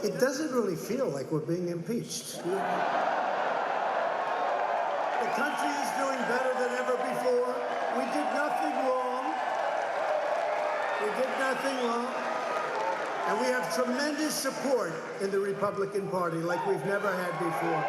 it doesn't really feel like we're being impeached. The country is doing better than ever before. We did nothing wrong. We did nothing wrong. And we have tremendous support in the Republican Party like we've never had before.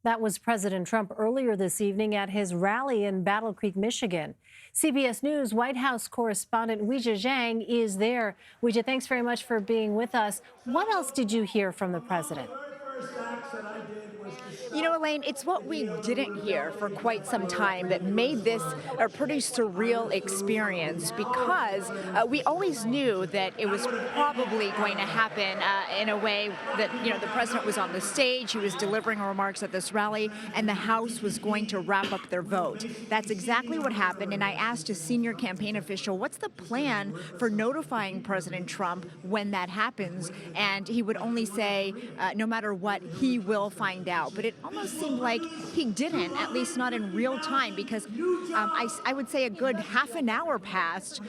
That was President Trump earlier this evening at his rally in Battle Creek, Michigan. CBS News White House correspondent Weijia Jiang is there. Weijia, thanks very much for being with us. What else did you hear from the president? You know, Elaine, it's what we didn't hear for quite some time that made this a pretty surreal experience, because we always knew that it was probably going to happen in a way that, you know, the president was on the stage, he was delivering remarks at this rally, and the House was going to wrap up their vote. That's exactly what happened, and I asked a senior campaign official, what's the plan for notifying President Trump when that happens? And he would only say, no matter what, he will find out. But it almost seemed like he didn't, at least not in real time, because I would say a good half an hour passed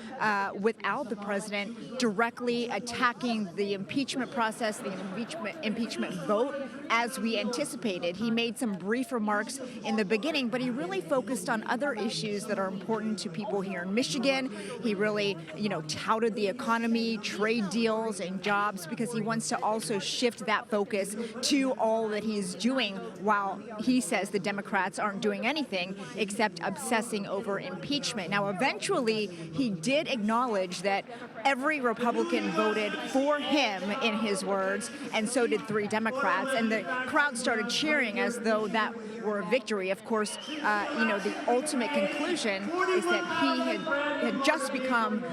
without the president directly attacking the impeachment process, the impeachment vote, as we anticipated. He made some brief remarks in the beginning, but he really focused on other issues that are important to people here in Michigan. He really, touted the economy, trade deals, and jobs, because he wants to also shift that focus to all that he's doing, while he says the Democrats aren't doing anything except obsessing over impeachment. Now, eventually, he did acknowledge that every Republican voted for him, in his words, and so did 3 Democrats, and the crowd started cheering as though that were a victory. Of course, the ultimate conclusion is that he had just become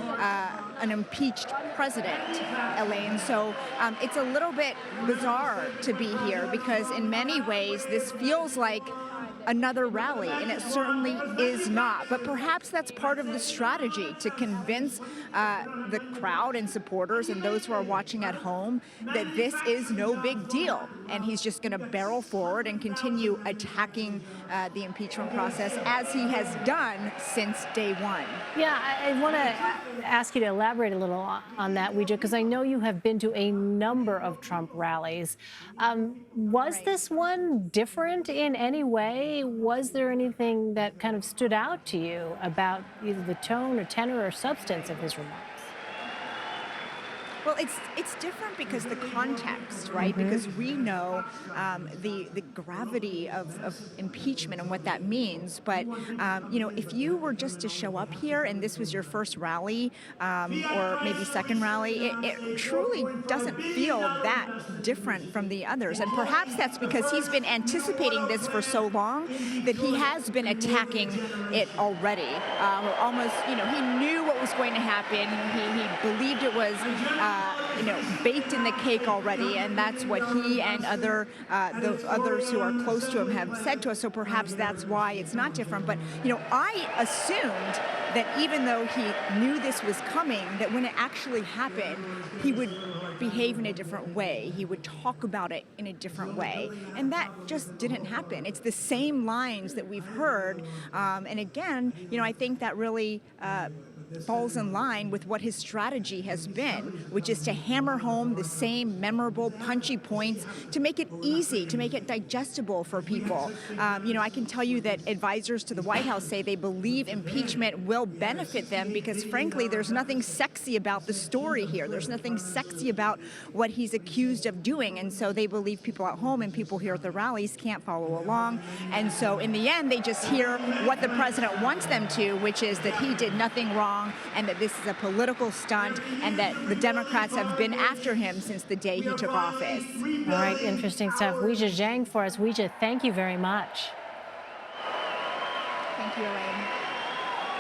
an impeached president, Elaine. So it's a little bit bizarre to be here, because in many ways this feels like another rally, and it certainly is not. But perhaps that's part of the strategy, to convince the crowd and supporters and those who are watching at home that this is no big deal, and he's just going to barrel forward and continue attacking the impeachment process as he has done since day one. Yeah, I want to ask you to elaborate a little on that, Weijia, because I know you have been to a number of Trump rallies. Was this one different in any way? Was there anything that kind of stood out to you about either the tone or tenor or substance of his remarks? Well, it's different because the context, right? Mm-hmm. Because we know the gravity of impeachment and what that means. But, if you were just to show up here and this was your first rally or maybe second rally, it truly doesn't feel that different from the others. And perhaps that's because he's been anticipating this for so long that he has been attacking it already. Almost, he knew what was going to happen. He believed it was baked in the cake already, and that's what he and the others who are close to him have said to us. So perhaps that's why it's not different. But I assumed that even though he knew this was coming, that when it actually happened, he would behave in a different way. He would talk about it in a different way, and that just didn't happen. It's the same lines that we've heard, and again, I think that really falls in line with what his strategy has been, which is to hammer home the same memorable, punchy points to make it easy, to make it digestible for people. I can tell you that advisors to the White House say they believe impeachment will benefit them because, frankly, there's nothing sexy about the story here. There's nothing sexy about what he's accused of doing, and so they believe people at home and people here at the rallies can't follow along. And so in the end, they just hear what the president wants them to, which is that he did nothing wrong, and that this is a political stunt, and that the Democrats have been after him since the day he took office. All right, interesting stuff. Weijia Jiang for us. Weijia, thank you very much. Thank you, Elaine.